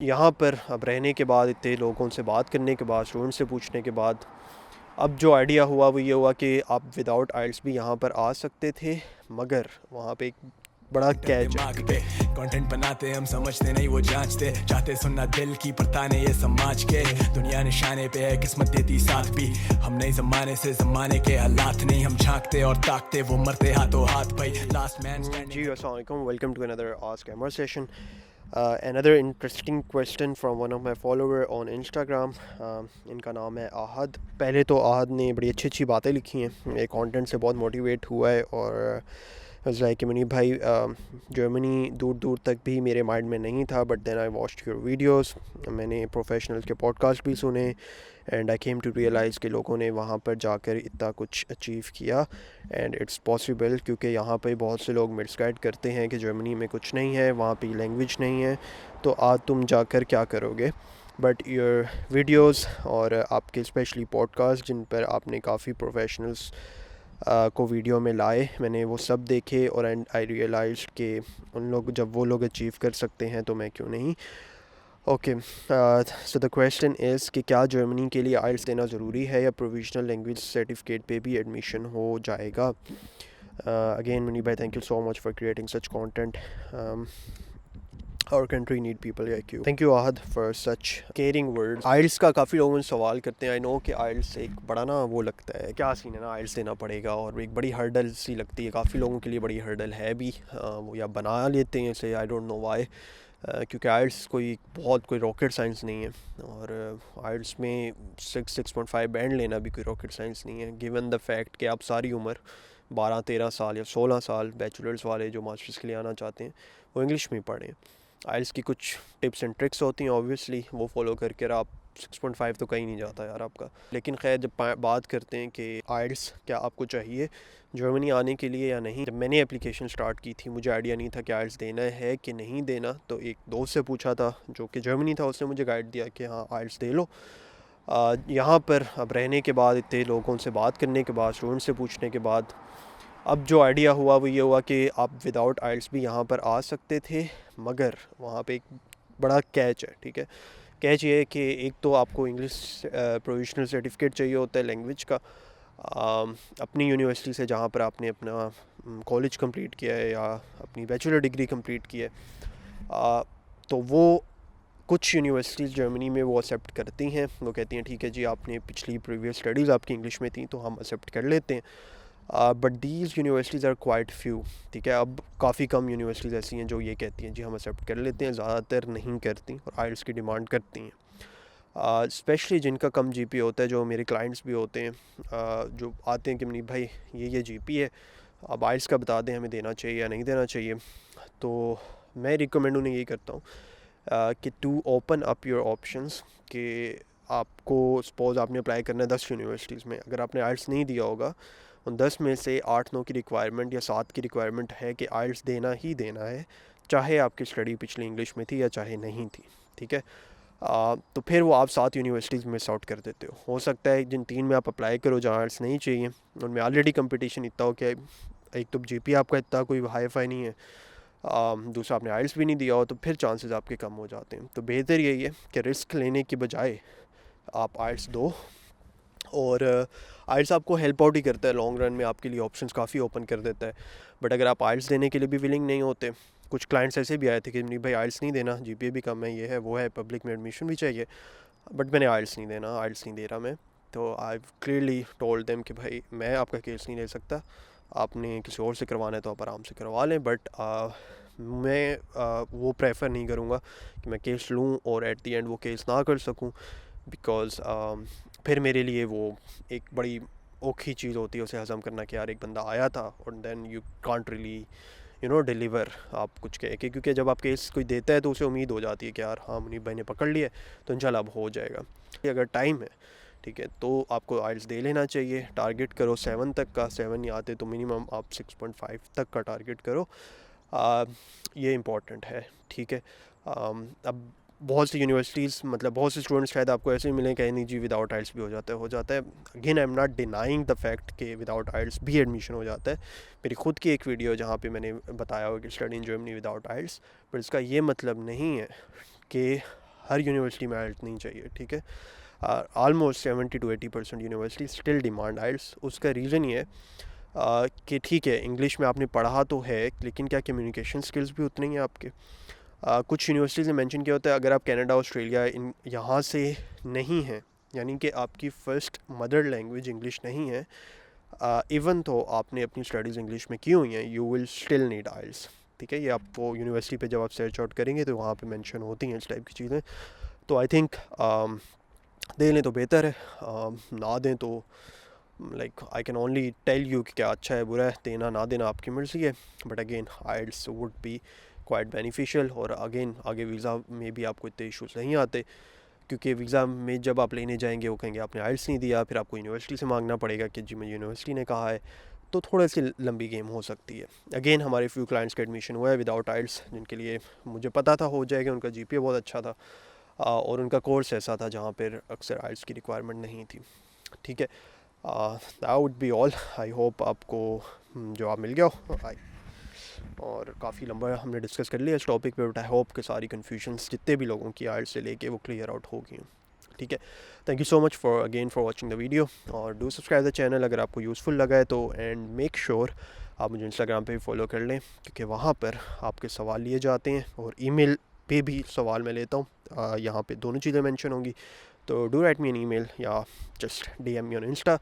यहाँ पर अब रहने के बाद, इतने लोगों से बात करने के बाद, स्टूडेंट से पूछने के बाद, अब जो आइडिया हुआ वो ये हुआ कि आप विदाउट आइल्स भी यहाँ पर आ सकते थे, मगर वहाँ पे एक बड़ा कैच है। ठीक है, कंटेंट बनाते हम समझते नहीं वो जांचते, चाहते सुनना दिल की पर ताने ये समाज के, दुनिया निशाने पे है किस्मत देती साथ भी, हम नहीं जमाने से जमाने के हालात नहीं, हम झांकते और ताकते वो मरते हाथों हाथ भाई लास्ट मैन स्टैंडिंग। जी अस्सलाम वालेकुम, welcome to another ask Amar session. Another interesting question from one of my follower on Instagram. इनका नाम है आहद. पहले तो आहद ने बड़ी अच्छी अच्छी बातें लिखी हैं, ये कंटेंट से बहुत मोटिवेट हुआ है और लाइक मुनीब भाई, जर्मनी दूर दूर तक भी मेरे माइंड में नहीं था, but then I watched your videos, मैंने प्रोफेशनल्स के पॉडकास्ट भी सुने and I came to realise कि लोगों ने वहाँ पर जाकर इतना कुछ अचीव किया एंड इट्स पॉसिबल, क्योंकि यहाँ पे बहुत से लोग मिसगाइड करते हैं कि जर्मनी में कुछ नहीं है, वहाँ पे लैंग्वेज नहीं है, तो आज तुम जाकर क्या करोगे. बट योर वीडियोस और आपके स्पेशली पॉडकास्ट जिन पर आपने काफ़ी प्रोफेशनल्स को वीडियो में लाए, मैंने वो सब देखे और एंड आई रियलाइज कि उन लोग जब वो लोग अचीव कर सकते हैं तो मैं क्यों नहीं. Okay, so the question is कि क्या जर्मनी के लिए आइल्स देना ज़रूरी है या प्रोविजनल लैंग्वेज सर्टिफिकेट पे भी एडमिशन हो जाएगा. अगेन मुनीब भाई, thank you so much for creating such content. Our country need people like you. Thank you Ahad for such caring words. आइल्स का काफ़ी लोग मुझे सवाल करते हैं. आई नो कि आइल्स एक बड़ा ना वो लगता है, क्या सीन है ना, आइल्स देना पड़ेगा और एक बड़ी हर्डल सी लगती है, काफ़ी लोगों के लिए बड़ी हर्डल है भी, वो या बना लेते हैं इसे, आई डोंट नो वाई, क्योंकि आइल्स कोई रॉकेट साइंस नहीं है और आइल्स में 6.5 बैंड लेना भी कोई रॉकेट साइंस नहीं है, गिवन द फैक्ट कि आप सारी उम्र 12-13 साल या 16 साल बैचलर्स वाले जो मास्टर्स के लिए आना चाहते हैं वो इंग्लिश में पढ़ें. आइल्स की कुछ टिप्स एंड ट्रिक्स होती हैं, ऑब्वियसली वो फॉलो करके आप 6.5 तो कहीं नहीं जाता यार आपका. लेकिन खैर, जब बात करते हैं कि आइल्स क्या आपको चाहिए जर्मनी आने के लिए या नहीं, जब मैंने एप्लीकेशन स्टार्ट की थी मुझे आइडिया नहीं था कि आइल्स देना है कि नहीं देना, तो एक दोस्त से पूछा था जो कि जर्मनी था, उसने मुझे गाइड दिया कि हाँ आइल्स दे लो. यहाँ पर अब रहने के बाद, इतने लोगों से बात करने के बाद, स्टूडेंट से पूछने के बाद, अब जो आइडिया हुआ वो ये हुआ कि आप विदाउट आइल्स भी यहाँ पर आ सकते थे, मगर वहाँ पे एक बड़ा कैच है. ठीक है, कैच ये है कि एक तो आपको इंग्लिश प्रोविजनल सर्टिफिकेट चाहिए होता है लैंग्वेज का, अपनी यूनिवर्सिटी से जहाँ पर आपने अपना कॉलेज कंप्लीट किया है या अपनी बैचलर डिग्री कंप्लीट की है, तो वो कुछ यूनिवर्सिटीज़ जर्मनी में वो एक्सेप्ट करती हैं, वो कहती हैं ठीक है जी, आपने पिछली प्रीवियस स्टडीज़ आपकी इंग्लिश में थी तो हम एक्सेप्ट कर लेते हैं. But these universities are quite few. ठीक है, अब काफ़ी कम यूनिवर्सिटीज़ ऐसी हैं जो ये कहती हैं जी हम एक्सेप्ट कर लेते हैं, ज़्यादातर नहीं करती और आइल्स की डिमांड करती हैं. स्पेशली जिनका कम जीपी होता है, जो मेरे क्लाइंट्स भी होते हैं, जो आते हैं कि नहीं भाई ये जीपी है, अब आइल्स का बता दें हमें देना चाहिए या नहीं देना चाहिए, तो मैं रिकमेंड उन्हें यही करता हूँ कि to open up your options, कि आपको सपोज़ आपने अप्लाई करना है 10 यूनिवर्सिटीज़ में, अगर आपने आइल्स नहीं दिया होगा उन 10 में से 8-9 की रिक्वायरमेंट या 7 की रिक्वायरमेंट है कि आइल्स देना ही देना है, चाहे आपकी स्टडी पिछली इंग्लिश में थी या चाहे नहीं थी. ठीक है, तो फिर वो आप 7 यूनिवर्सिटीज़ मिस आउट कर देते हो सकता है जिन 3 में आप अप्लाई करो जहाँ आइल्स नहीं चाहिए, उनमें ऑलरेडी कंपटीशन इतना हो कि एक तो जीपी आपका इतना कोई हाई फाई नहीं है, दूसरा आपने आइल्स भी नहीं दिया हो, तो फिर चांसेस आपके कम हो जाते हैं. तो बेहतर यही है कि रिस्क लेने के बजाय आप आइल्स दो, और आइल्स आपको हेल्प आउट ही करता है लॉन्ग रन में, आपके लिए ऑप्शंस काफ़ी ओपन कर देता है. बट अगर आप आइल्स देने के लिए भी विलिंग नहीं होते, कुछ क्लाइंट्स ऐसे भी आए थे कि नहीं भाई आइल्स नहीं देना, जीपीए भी कम है, ये है वो है, पब्लिक में एडमिशन भी चाहिए, बट मैंने आइल्स नहीं देना, आइल्स नहीं दे रहा मैं. तो आई क्लियरली टोल्ड देम कि भाई मैं आपका केस नहीं ले सकता, आपने किसी और से करवाना है तो आप आराम से करवा लें, बट मैं वो प्रेफर नहीं करूँगा कि मैं केस लूँ और एट दी एंड वो केस ना कर सकूँ, बिकॉज़ फिर मेरे लिए वो एक बड़ी औखी चीज़ होती है उसे हज़म करना कि यार एक बंदा आया था और then you can't really deliver आप कुछ कह के, क्योंकि जब आप केस कोई देता है तो उसे उम्मीद हो जाती है कि यार हाँ मुनीब भाई ने पकड़ लिया तो इंशाल्लाह अब हो जाएगा. अगर टाइम है ठीक है तो आपको आइल्स दे लेना चाहिए, टारगेट करो 7 तक का, 7 नहीं आते तो मिनिमम आप 6.5 तक का टारगेट करो, ये इम्पॉर्टेंट है. ठीक है, अब बहुत सी यूनिवर्सिटीज़, मतलब बहुत से स्टूडेंट्स शायद आपको ऐसे ही मिलें कहीं नहीं जी विदाउट आइल्स भी हो जाता है. Again I am not denying the fact कि विदाउट आइल्स भी एडमिशन हो जाता है. मेरी खुद की एक वीडियो जहाँ पे मैंने बताया हो कि स्टडी इन जर्मनी विदाउट आइल्स, पर इसका ये मतलब नहीं है कि हर यूनिवर्सिटी में आइल्स नहीं चाहिए, ठीक है। Almost 70 to 80% university still demand IELTS. उसका रीज़न ये है कि ठीक है इंग्लिश में आपने पढ़ा तो है, लेकिन क्या कम्युनिकेशन स्किल्स भी उतने ही हैं आपके। कुछ यूनिवर्सिटीज़ ने मेंशन किया होता है अगर आप कनाडा, ऑस्ट्रेलिया यहाँ से नहीं हैं, यानी कि आपकी फ़र्स्ट मदर लैंग्वेज इंग्लिश नहीं है, इवन तो आपने अपनी स्टडीज़ इंग्लिश में की हुई हैं, यू विल स्टिल नीड आइल्स, ठीक है। ये आपको यूनिवर्सिटी पे जब आप सर्च आउट करेंगे तो वहाँ पे मेंशन होती हैं इस टाइप की चीज़ें। तो आई थिंक दे लें तो बेहतर है, ना दें तो like I can only tell you कि क्या अच्छा है बुरा है, देना ना देना आपकी मर्ज़ी है। But again IELTS would be quite beneficial. और अगेन आगे वीज़ा में भी आपको इतने इशूज़ नहीं आते, क्योंकि वीज़ा में जब आप लेने जाएंगे वो कहेंगे आपने आइल्स नहीं दिया, फिर आपको यूनिवर्सिटी से मांगना पड़ेगा कि जी मैं यूनिवर्सिटी ने कहा है, तो थोड़ी सी लंबी गेम हो सकती है। अगेन हमारे फ्यू क्लाइंट्स का एडमिशन हुआ है विदाउट आइल्स, जिनके लिए मुझे पता था हो जाएगा, उनका जीपीए बहुत अच्छा था और उनका कोर्स ऐसा था जहाँ पर अक्सर आइल्स की रिक्वायरमेंट नहीं थी, ठीक है। That would be all. I hope आपको जवाब मिल गया हो। और काफ़ी लंबा हमने डिस्कस कर लिया इस टॉपिक पे, बट आई होप कि सारी कन्फ्यूजन्स जितने भी लोगों की आइल्स से लेके वो क्लियर आउट हो गई, ठीक है। Thank you so much for watching the video, और डू सब्सक्राइब द चैनल अगर आपको यूज़फुल लगा है तो। एंड मेक श्योर आप मुझे इंस्टाग्राम पे भी फॉलो कर लें, क्योंकि वहाँ पर आपके सवाल लिए जाते हैं, और ईमेल पे भी सवाल मैं लेता हूँ। यहाँ पे दोनों चीज़ें मेंशन होंगी, तो do write me an email या just DM me on Insta,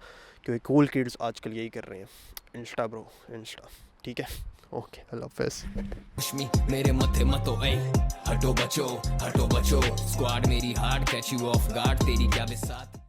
क्योंकि कूल किड्स आजकल यही कर रहे हैं, इंस्टा ब्रो इंस्टा, ठीक है। ओके, अल्लाह हाफ़िज़। मेरे मथे मतो ऐ हटो बचो स्क्वाड मेरी hard catch you of guard तेरी क्या बिसात।